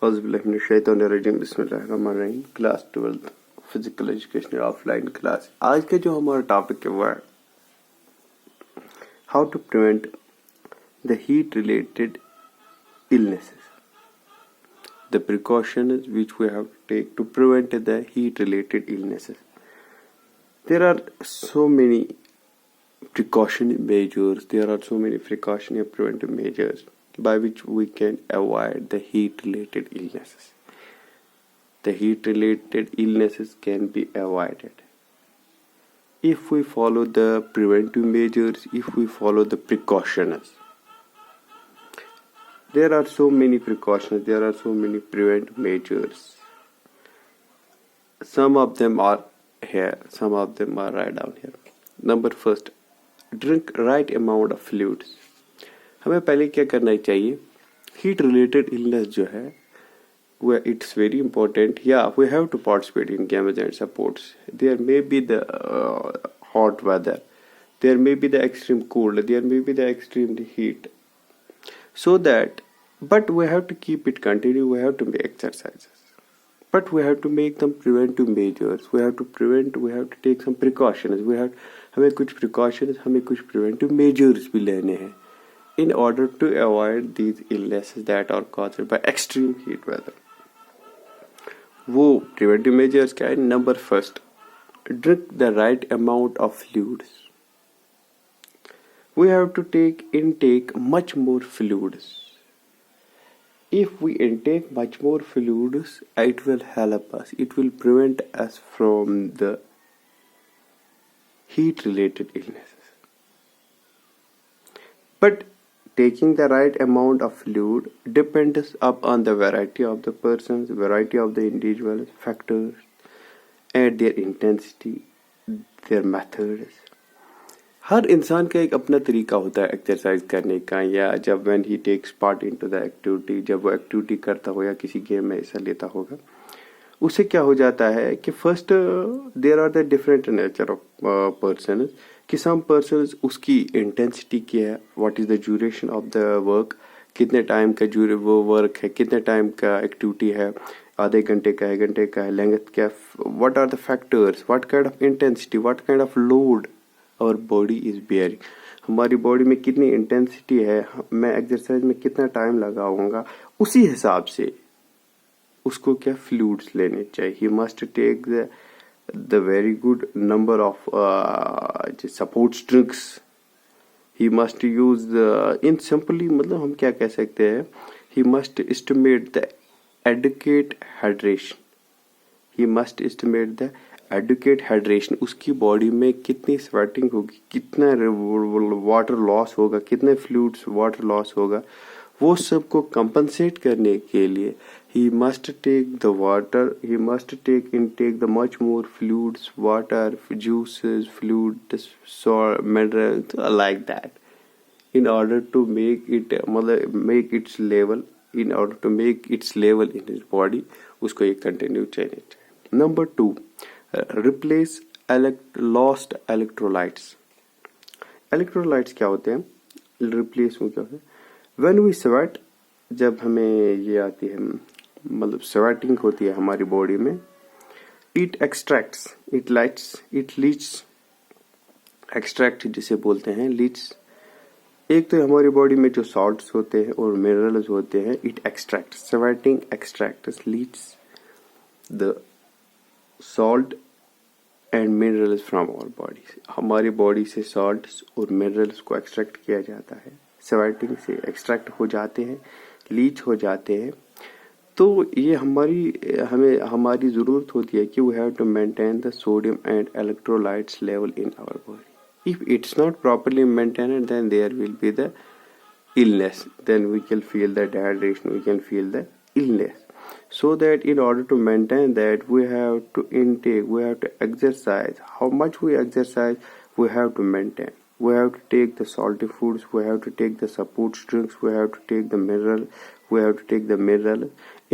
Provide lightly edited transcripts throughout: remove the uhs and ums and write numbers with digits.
बिस्मिल्लाहिर्रहमानिर्रहीम। Class 12 physical education offline class. आज का जो हमारा टॉपिक है वो है how to prevent the heat related illnesses, the precautions which we have to take to prevent the heat related illnesses. There are so many precautionary measures, there are so many precautionary preventive measures by which we can avoid the heat related illnesses. The heat related illnesses can be avoided if we follow the preventive measures, if we follow the precautions. There are so many precautions, there are so many preventive measures. Some of them are here, some of them are right down here. Number first, drink right amount of fluids. हमें पहले क्या करना चाहिए? Heat related illness जो है where it's very important. Yeah, we have to participate in games and sports. There may be the hot weather, there may be the extreme cold, there may be the extreme heat. So that, but we have to keep it continue. We have to make exercises, but we have to make them preventive measures. We have to prevent. We have to take some precautions. हमें कुछ precautions, हमें कुछ preventive measures भी लेने हैं in order to avoid these illnesses that are caused by extreme heat weather. वो preventive measures क्या है? Number first, drink the right amount of fluids. We have to intake much more fluids. If we intake much more fluids, it will help us. It will prevent us from the heat-related illnesses. But taking the right amount of fluid depends upon the variety of the persons, variety of the individual factors, and their intensity, their methods. हर इंसान का एक अपना तरीका होता है exercise करने का, या जब when he takes part into the activity, जब वो एक्टिविटी करता हो या किसी गेम में हिस्सा लेता होगा, उससे क्या हो जाता है कि first there are the different nature of person. कि सम पर्सन उसकी इंटेंसिटी क्या है, what is the duration of the work, कितने टाइम का वो वर्क है, कितने टाइम का एक्टिविटी है, आधे घंटे का है, घंटे का है, लेंथ क्या, what are the factors, what kind of intensity, what kind of load और बॉडी इज बियरिंग. हमारी बॉडी में कितनी इंटेंसिटी है, मैं एक्सरसाइज में कितना टाइम लगाऊंगा, उसी हिसाब से उसको क्या फ्लूइड्स लेने चाहिए. He must take the very good number of support drinks. He must use in simply, मतलब हम क्या कह सकते हैं, he must estimate the adequate hydration. He must estimate the adequate hydration. उसकी बॉडी में कितनी स्वेटिंग होगी, कितना वाटर लॉस होगा, कितने फ्लूइड्स वाटर लॉस होगा, वो सबको कंपनसेट करने के लिए he must take the water, he must take the much more fluids, water, juices, fluid, minerals, like that, in order to make it make its level, in order to make its level in his body. उसको ये continue चाहिए. Number 2, replace lost electrolytes. Electrolytes क्या होते हैं, replace क्या होते हैं? When we sweat, जब हमें ये आती है, मतलब स्वेटिंग होती है हमारी बॉडी में, it extracts, it leaches, extract जिसे बोलते हैं, leaches. एक तो हमारी बॉडी में जो सॉल्ट्स होते हैं और मिनरल्स होते हैं, it extract, sweating extracts, leads the salt and minerals from our body. हमारी बॉडी से सॉल्ट्स और मिनरल्स को एक्सट्रैक्ट किया जाता है, स्वेटिंग से एक्सट्रैक्ट हो जाते हैं, लीच हो जाते हैं. तो ये हमारी ज़रूरत होती है कि we have to maintain the sodium and electrolytes level in our body. If it's not properly maintained, then there will be the illness. Then we can feel the dehydration, we can feel the illness. So that in order to maintain that, we have to intake, we have to exercise. How much we exercise, we have to maintain. We have to take the salty foods, we have to take the support drinks, we have to take the mineral,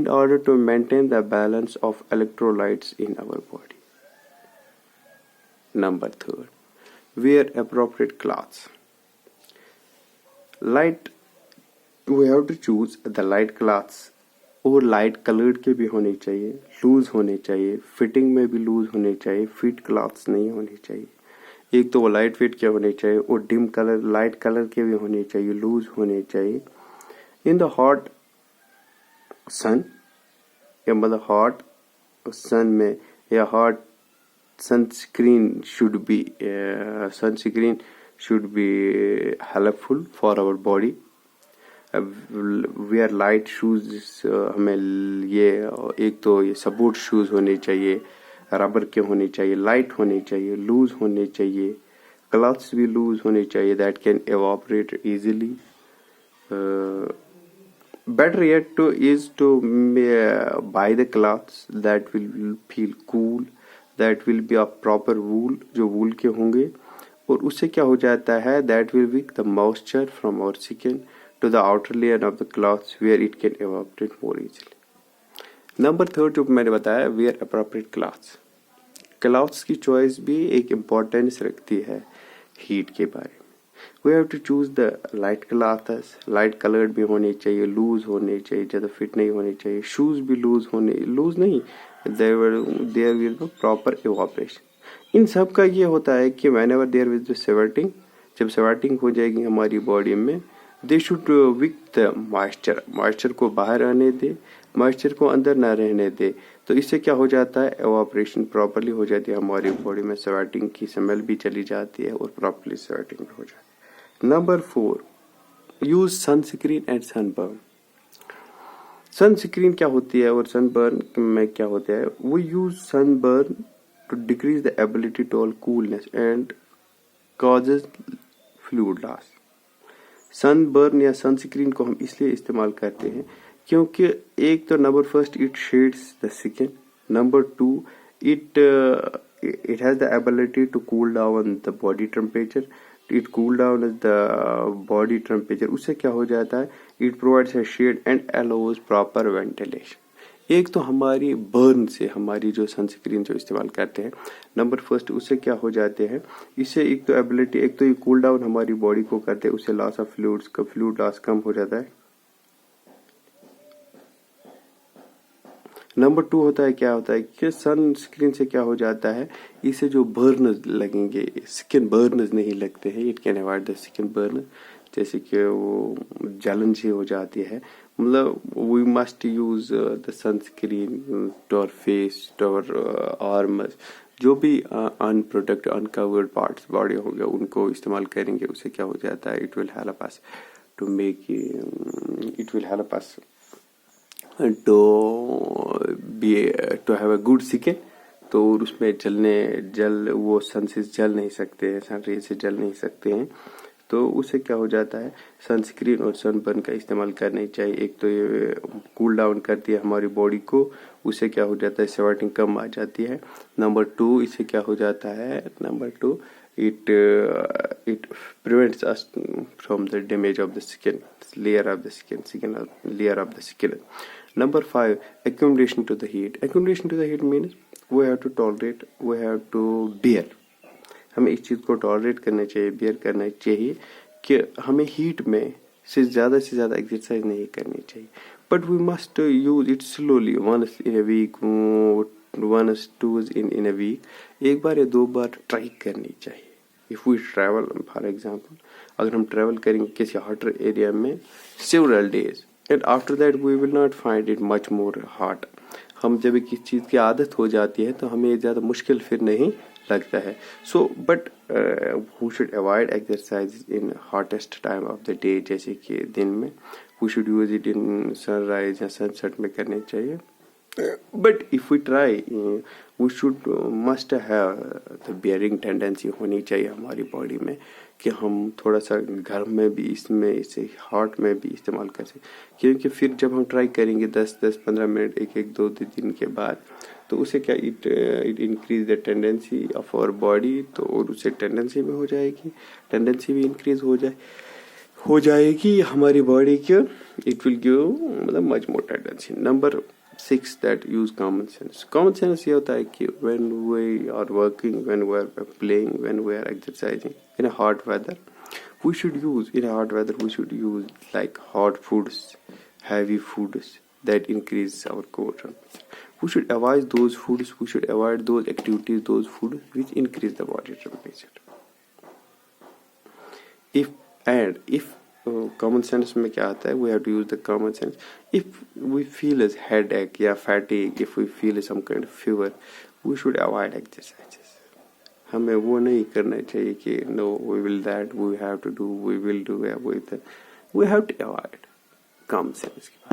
in order to maintain the balance of electrolytes in our body. Number 3, wear appropriate clothes. We have to choose the light clothes और light coloured के भी होने चाहिए, loose होने चाहिए, fitting में भी loose होने चाहिए, फिट क्लॉथ्स नहीं होने चाहिए। एक तो वो लाइट वेट के होने चाहिए और डिम कलर लाइट कलर के भी होने चाहिए, लूज होने चाहिए। इन द हॉट सन या मतलब हॉट सन में या hot sunscreen should be helpful for our body. wear light shoes, हमें ये एक तो ये सपोर्ट शूज होने चाहिए, रबर के होने चाहिए, लाइट होने चाहिए, लूज होने चाहिए, क्लॉथ्स भी लूज होने चाहिए that can evaporate easily. Better yet is to buy the cloths that will feel cool, that will be of proper wool, जो wool के होंगे, और उससे क्या हो जाता है that will be the moisture from our skin to the outer layer of the cloths where it can evaporate more easily. Number third जो मैंने बताया wear appropriate cloths. क्लॉथ्स की चॉइस भी एक इम्पोर्टेंस रखती है हीट के बारे में. We have to choose the light cloths, light coloured भी होने चाहिए, लूज होने चाहिए, ज़्यादा फिट नहीं होने चाहिए, शूज भी लूज नहीं, there will be proper evaporation. इन सब का ये होता है कि whenever there is the sweating, जब स्वेटिंग हो जाएगी हमारी बॉडी में, they should wick the moisture को बाहर आने दे, मॉइस्चर को अंदर ना रहने दे. तो इससे क्या हो जाता है, एवापोरेशन प्रॉपरली हो जाती है हमारी बॉडी में, स्वेटिंग की स्मेल भी चली जाती है और प्रॉपरली स्वेटिंग भी हो जाती है. Number 4, use sunscreen and sunburn. Sunscreen क्या होती है और सनबर्न में क्या होता है. वो use sunburn to decrease the ability to hold coolness and causes fluid loss. Sunburn या सनस्क्रीन को हम इसलिए इस्तेमाल करते हैं क्योंकि एक तो number first it shades the skin, number 2 it has the ability to cool down the body temperature. It cool down the body temperature. उससे क्या हो जाता है, it provides a shade and allows proper ventilation. एक तो हमारी burn से, हमारी जो सनस्क्रीन जो इस्तेमाल करते हैं, नंबर फर्स्ट उससे क्या हो जाते हैं, इससे एक तो एबिलिटी, एक तो ये कूल डाउन हमारी बॉडी को करते हैं, उससे लॉस ऑफ फ्लूइड्स का फ्लूइड लॉस कम हो जाता है. नंबर 2 होता है, क्या होता है कि सनस्क्रीन से क्या हो जाता है, इससे जो बर्नर्स लगेंगे, स्किन बर्नर्स नहीं लगते हैं. It can avoid the skin burn, जैसे कि वो जलन सी हो जाती है. मतलब we must use the sunscreen to our face, to our arms, जो भी अनप्रोटेक्ट अनकवर्ड पार्ट्स बॉडी हो गया, उनको इस्तेमाल करेंगे. उससे क्या हो जाता है, it will help us to make, it will help us to have a good skin. तो उसमें वो सन से जल नहीं सकते हैं, सन रे से जल नहीं सकते हैं. तो उससे क्या हो जाता है, सनस्क्रीन और सनबर्न का इस्तेमाल करना चाहिए. एक तो ये कूल डाउन करती है हमारी बॉडी को, उससे क्या हो जाता है, स्वेटिंग कम आ जाती है. नंबर 2 इससे क्या हो जाता है, number 2 it prevents us from the damage of the skin layer of the layer of the skin. Number 5, accumulation to the heat. Accumulation to the heat means we have to tolerate, we have to bear. हमें इस चीज़ को tolerate करना चाहिए, bear करना चाहिए कि हमें heat में से ज़्यादा एक्सरसाइज नहीं करनी चाहिए. But we must use it slowly, once in a week, once two in a week, एक बार या 2 बार ट्राई करनी चाहिए. If we travel, for example, अगर हम ट्रैवल करेंगे किसी हॉटर एरिया में several days, and after that we will not find it much more hot. हम जब किसी चीज़ की आदत हो जाती है तो हमें ज़्यादा मुश्किल फिर नहीं लगता है. So but we should avoid exercise in hottest time of the day, जैसे कि दिन में. We should use it in sunrise या सनसेट में करने चाहिए. But if we try, we should must have the bearing tendency होनी चाहिए हमारी बॉडी में, कि हम थोड़ा सा घर में भी इसे हॉट में भी इस्तेमाल कर सकें. क्योंकि फिर जब हम ट्राई करेंगे 10-15 मिनट, 1-2 दिन के बाद, तो उसे क्या, it increase the tendency of our body. तो और उससे टेंडेंसी भी हो जाएगी, टेंडेंसी भी इंक्रीज हो जाएगी हमारी बॉडी के. इट विल गिव मतलब much more tendency. Number 6, that use common sense. Common sense ये होता है कि when we are working, when we are playing, when we are exercising in a hot weather, we should use like hot foods, heavy foods, that increase our core temperature. We should avoid those foods, we should avoid those activities, those foods which increase the body temperature. If common sense में क्या आता है, we have to use the common sense. If we feel as headache या fatigue, if we feel some kind of fever, we should avoid exercises. हमें वो नहीं करना चाहिए कि no we will that we have to do, we will do, we have to avoid. Common sense की बात.